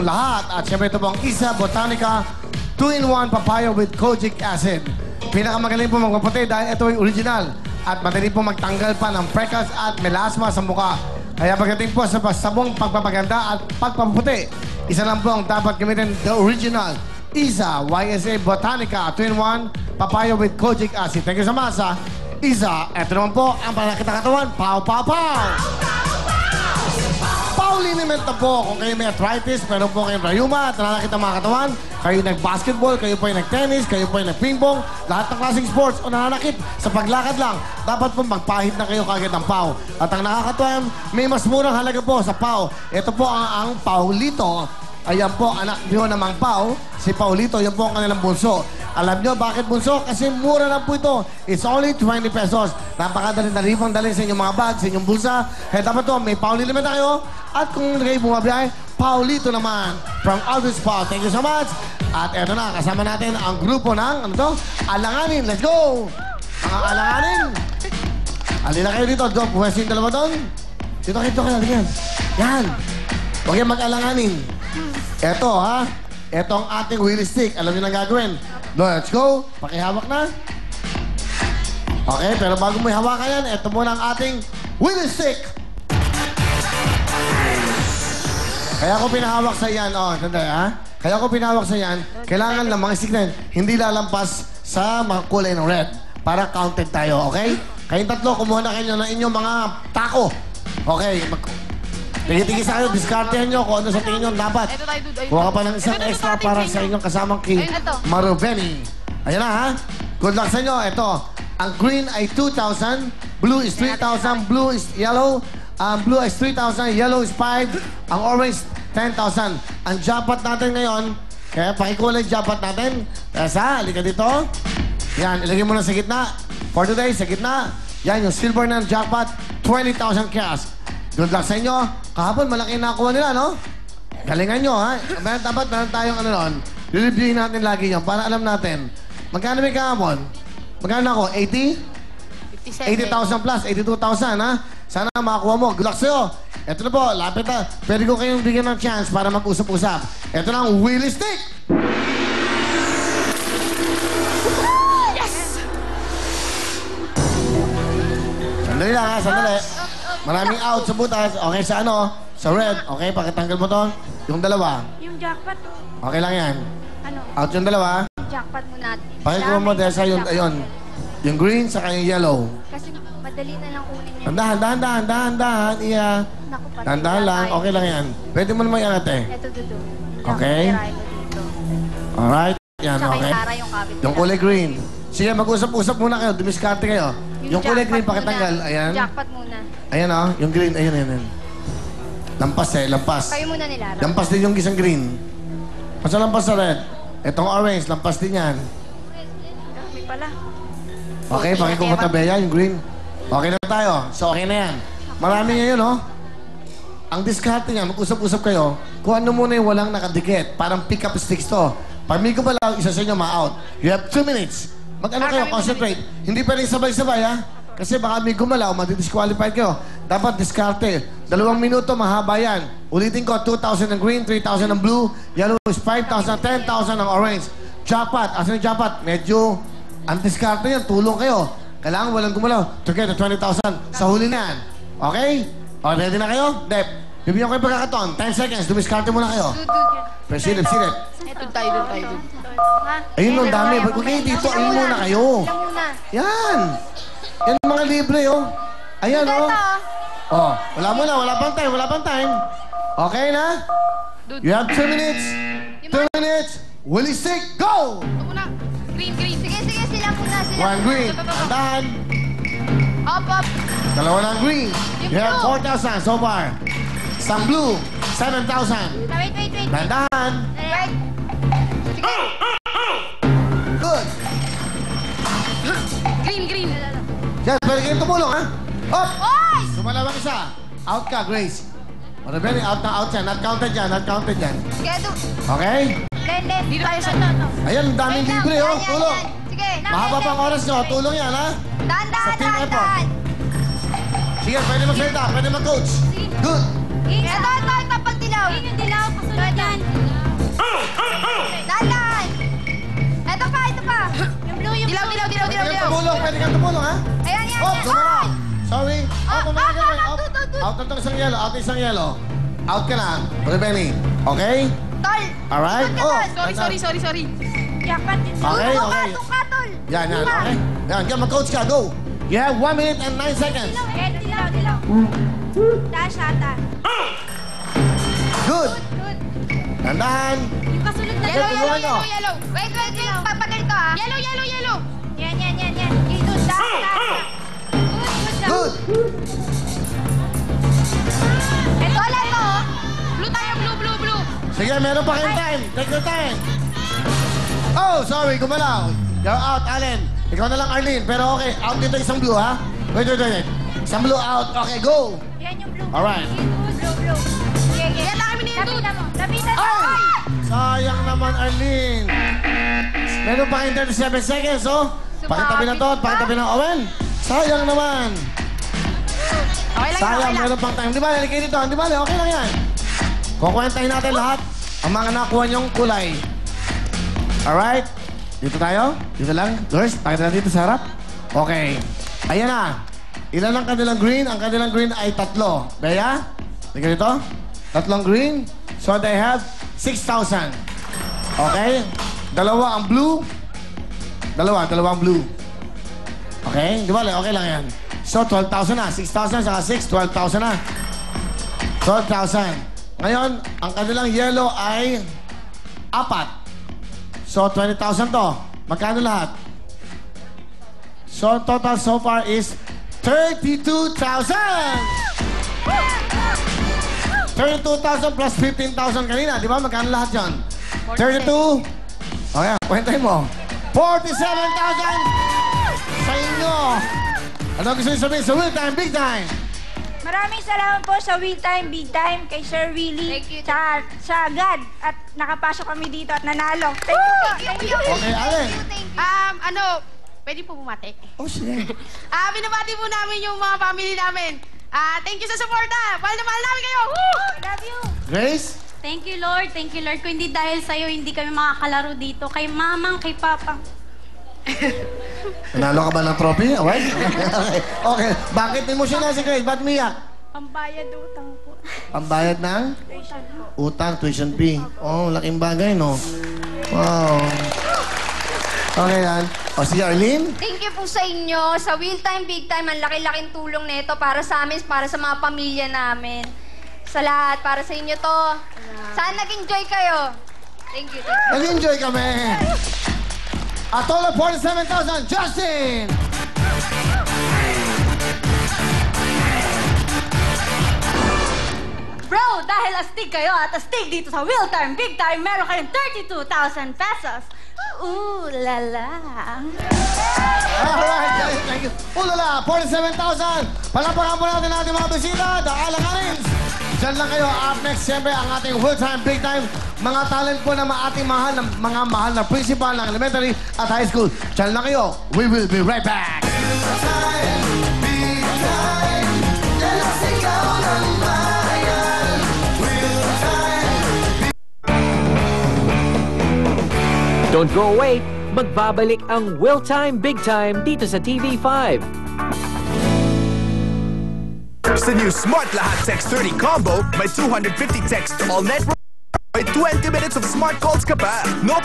lahat. At syempre ito po ang Isa Botanica 2-in-1 papaya with kojic acid. Pinakamagaling po magpaputi dahil ito ay original. At madali po magtanggal pa ng freckles at melasma sa mukha. Kaya pagdating po sa sabong pagpapaganda at pagpaputi, isa lang po ang dapat gamitin, the original Isa YSA Botanica 2-in-1 papaya with kojic acid. Thank you so much, Isa. Ito naman po ang panakita katawan. Pow, pow, pow! Pauliniment na po kung kayo may arthritis, meron po kayong rayuma at nananakit ang mga katawan, kayo nag-basketball, kayo po ay nag-tennis, kayo po ay nag-ping-pong, lahat ng klaseng sports o nananakit sa paglakad lang, dapat po magpahid na kayo kagad ng PAW. At ang nakakatuwa, may mas murang halaga po sa PAW. Ito po ang Paulito. Ayan po, anak niyo namang Pau, si Paulito, yan po ang kanilang bunso. Alam niyo bakit bunso? Kasi mura lang po ito. It's only 20 pesos. Napakadali pang dalhin sa inyong mga bag, sa inyong bulsa. Kaya dapat to, may Paulito naman tayo. At kung kayo bumabiyahe, Paulito naman from Aldous Paul. Thank you so much. At eto na, kasama natin ang grupo ng, ano to? Alanganin. Let's go! Mga Alanganin. Alina kayo dito. Pwes yung dalawa doon. Dito kayo. Yan. Huwag yung mag-alanganin. Eto, ha? Eto ang ating wheelie stick. Alam niyo na gagawin. Let's go. Pakihawak na. Okay, pero bago mo ihawakan yan, eto muna ang ating wheelie stick. Kaya ko pinahawak sa yan. Oh, tanda, ha? Kaya ko pinahawak sa yan. Kailangan lang mga stick na yan, hindi lalampas sa mga kulay ng red. Para counted tayo, okay? Kayong tatlo, kumuha na kayo ng inyong mga tako. Okay, tingin-tingin sa kayo, diskartehan nyo kung ano sa tingin nyo dapat. Kuha ka pa ng isang extra para sa inyong kasamang kay Maruveni. Ayan na, ha? Good luck sa inyo. Ito, ang green ay 2,000, blue is 3,000, blue is yellow, blue is 3,000, yellow is 5, ang orange 10,000. Ang jackpot natin ngayon, kaya pakikulay jackpot natin. Tessa, halika dito. Yan, ilagay mo na sa gitna. For today, sa gitna. Yan, yung silver na jackpot, 20,000 cash. Good luck sa inyo. Kahapon, malaki nakuha nila, no? Galingan nyo, ha? Dapat meron tayong ano nun. Re-reviewin natin lagi yan para alam natin. Magkano may kahapon? Magkano ako? 80? 80,000 plus, 82,000, ha? Sana makakuha mo. Good luck sa'yo. Ito na po, lapit na. Pwede ko kayong bigyan ng chance para mag-usap-usap. Ito na ang wheelie stick! Yes! Sandali lang, ha? Sandali. Maraming out sa butas. Okay sa ano? Sa red. Okay, pakitanggal mo to. Yung dalawa. Yung jackpot. Okay lang yan. Ano? Out yung dalawa. Jackpot mo natin. Pakikuha mo dahil sa yung, ayun. Yung green sa yung yellow. Kasi madali na lang kunin yun. Dahan. Iya. Naku, pati Dahan lang. tayo. Okay lang yan. Pwede mo naman yan, ate. Ito, dudu. Okay. Tirahin mo dito. Alright. Yan, Tsaka okay. yung Tara, yung kabit Yung nila. kulay green. Sige, mag-usap-usap muna kayo. Dumiskarte kayo. Yung kulay green, jackpot pakitanggal. muna. Ayan. Jackpot muna. Ayan, oh. Yung green. Ayan. Lampas lampas. Kayo muna nila. Lampas din yung isang green. Masa lampas sa red? Itong orange, lampas din yan. Dami pala. Okay, pakikuha tabeya, yung green. Okay na tayo. So, okay na yan. Marami ngayon, oh. Ang diskarte niya, mag-usap-usap kayo, kung ano muna yung walang nakadikit. Parang pick-up sticks to. Pag may ko lang, isa sa inyo ma-out. You have 2 minutes. Mag-ano kayo, concentrate. Hindi pwedeng sabay-sabay, ha? Kasi baka may gumalaw, madi-disqualified kayo. Dapat diskarte. 2 minuto, mahaba yan. Ulitin ko, 2,000 ng green, 3,000 ng blue, yellow is 5,000, 10,000 ng orange. Jackpot. Asan yung jackpot? Medyo, ang diskarte yan, tulong kayo. Kailangan walang gumalaw. Together, 20,000. Sa huli na yan. Okay? O, ready na kayo? Dep. Bibigyan ko yung pagkakataon. 10 seconds. Dumiskarte muna kayo. Pero silip. Ito tayo. Ayun, ang dami. Huwag kayo dito. Ayun muna kayo. Yan muna. Yan. Yan ang mga libre, oh. Ayan, oh. Oh, wala pang time. Okay na? You have 2 minutes. 2 minutes. Willie stick, go! Ito muna. Green. Sige, sila muna. One green. Andahan. Up. 2 na green. You have 4,000 so far. Isang blue, 7,000. Wait. Andahan. Wait. Sige. Good. Green. Yan, pwede kayong tumulong, ha? Up! Oy! Sumalawang isa. Out ka, Grace. Marabeli, out yan. Not counted yan. Sige, ito. Okay? Len. Dito tayo sa tato. Ayan, ang daming libre, oh. Tulong. Sige. Mahaba pang oras nyo. Tulong yan, ha? Sa team effort. Dahan. Sige, pwede mag-coach. Good. Ito, pag dilaw. Yung dilaw, kasunod yan. gumulong, ha? Ayan, yan, Oh, yan. gumulong. Sorry. Ah, Out, out. out na isang yellow. Out na isang yellow. Out ka na. Benny. Okay? Tol. Alright? Ikot ka, Oh, tol. Sorry. Yakan din. Okay, Tuka, okay. tuka, tol. Yan. Okay. Yan, mag-coach ka. Go. You have 1 minute and 9 seconds. Dilaw. Dash ata. Good. Good. Tandaan. Yung kasunod na Yellow. Wait. Papagal ka, ha? Yellow. Yan. Dito, dash. Good. Ito, ulit mo. Blue tayo, blue. Sige, meron pa kayong time. Take your time. Oh, sorry. Gumalaw. You're out, Allen. Ikaw na lang, Arlene. Pero okay, out dito isang blue, ha? Wait. Isang blue out. Okay, go. Yan yung blue. Alright. Blue. Sige. Yan, namin ni Edu. Lapitan mo. Ay! Sayang naman, Arlene. Meron pa kayong 37 seconds, oh. Pakitabi na to, pakitabi na Owen. Sayang naman. Okay lang. Sayang, meron pang time. Di ba, halika dito. Di ba, okay lang yan. Kukwentahin natin lahat ang mga nakuha niyong kulay. Alright? Dito tayo? Dito lang? Girls, pakita na dito sa harap. Okay. Ayan na. Ilan ang kanilang green? Ang kanilang green ay 3. Bea? Halika dito. 3 green. So they have 6,000. Okay? 2 ang blue. 2 ang blue. Okay? Di ba? Okay lang yan. So, 12,000 na. 6,000 saka 6, 12,000 na. 12,000. Ngayon, ang kanilang yellow ay 4. So, 20,000 to. Magkano lahat? So, total so far is 32,000! 32,000 plus 15,000 kanina. Di ba? Magkano lahat yun? 32. Okay, kwentahin mo. 47,000 sa inyo. Ano gusto niyo sabihin sa Will Time, Big Time? Maraming salamat po sa Will Time, Big Time, kay Sir Willie, Thank you. tsaka sa God. At nakapasok kami dito at nanalo. Thank you. Thank you. Okay, Allen. Thank you. Pwede po bumati. Oh, sige. Binabati po namin yung mga family namin. Thank you sa suporta. Mahal na mahal namin kayo. Woo! Love you. Grace? Thank you, Lord. Kung hindi dahil sa'yo, hindi kami makakalaro dito. Kay mamang, kay papang. Nanalo ka ba ng trophy? Okay. Okay. Bakit emotion na si Grace? Ba't miyak? Pambayad utang po. Pambayad ng? Tuition po. Utang, tuition fee. Oh, laking bagay, no? Wow. Okay, yan. O, si Arlene? Thank you po sa inyo. Sa Will Time, Big Time, ang laki-laking tulong nito para sa amin, para sa mga pamilya namin. Sa lahat, para sa inyo to. Sana nag-enjoy kayo. Thank you. Nag-enjoy kami. A total of 47,000. Justin! Bro, dahil astig kayo at astig dito sa Will Time, Big Time, meron kayong 32,000 pesos. Ooh, lala. Alright, thank you. Ulala, 47,000. Palapakan po natin ating mga bisita. The Alanganins. Diyan lang kayo. Up next, siyempre, ang ating Will Time, Big Time. Mga talent po na ating mga mahal na principal ng elementary at high school. Diyan lang kayo. We will be right back. Don't go away. Magbabalik ang Will Time Big Time dito sa TV5. Sa new Smart Lahat Text 30 combo, may 250 text all network. May 20 minutes of smart calls ka pa. No